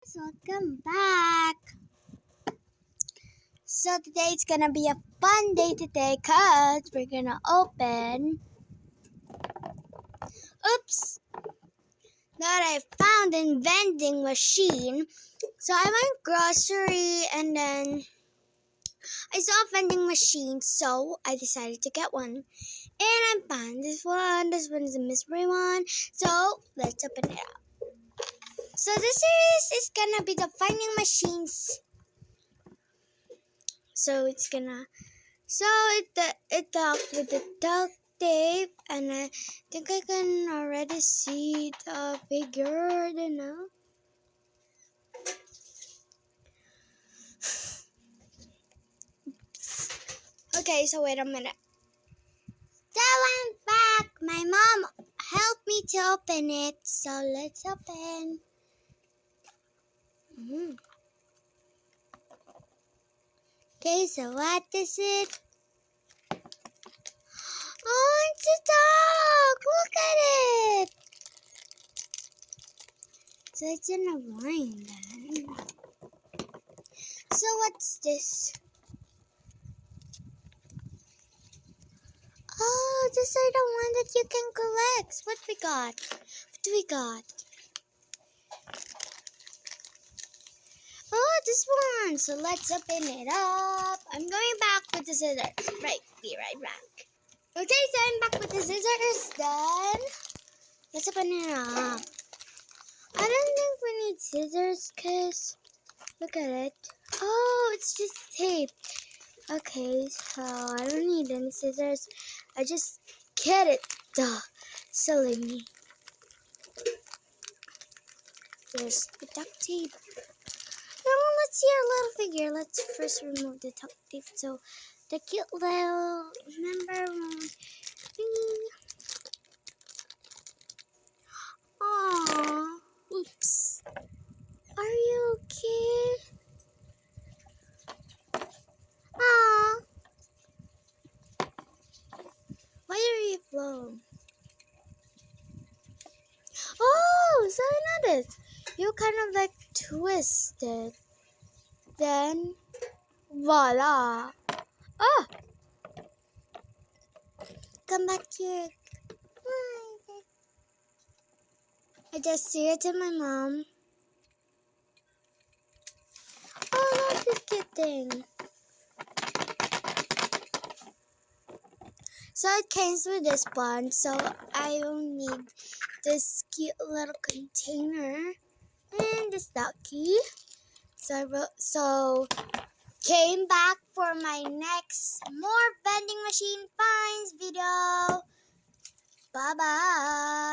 guys, welcome back. So today's gonna be a fun day today cause we're gonna open that I found in vending machine. So I went grocery and then I saw a vending machine, so I decided to get one. And I found this one. This one is a mystery one. So let's open it up. So this series is gonna be the finding machines. So it's gonna, it talks with the duct tape, and I think I can already see the figure, I don't know. Okay, so wait a minute. So I'm back. My mom helped me to open it, so let's open. Okay, so what is it? Oh, it's a dog! Look at it! So it's in a line then. So what's this? Oh, these are the one that you can collect. What we got? What do we got? Oh, this one. So let's open it up. I'm going back with the scissors. Right, be right back. Okay, so I'm back with the scissors then. Let's open it up. I don't think we need scissors because look at it. Oh, it's just tape. Okay, so I don't need any scissors. I just get it. Duh. Silly me. There's the duct tape. Now let's see our little figure. Let's first remove the duct tape. So the cute little, remember when Aww. Oops. Are you okay? Aww. Why are you flown? Oh, so I noticed. You kind of like twist it. Then, voila. Oh! Come back here. I just see it to my mom. Oh, look, this cute thing. So it came with this one, so I don't need this cute little container and this ducky. So came back for my next more vending machine finds video. Bye bye.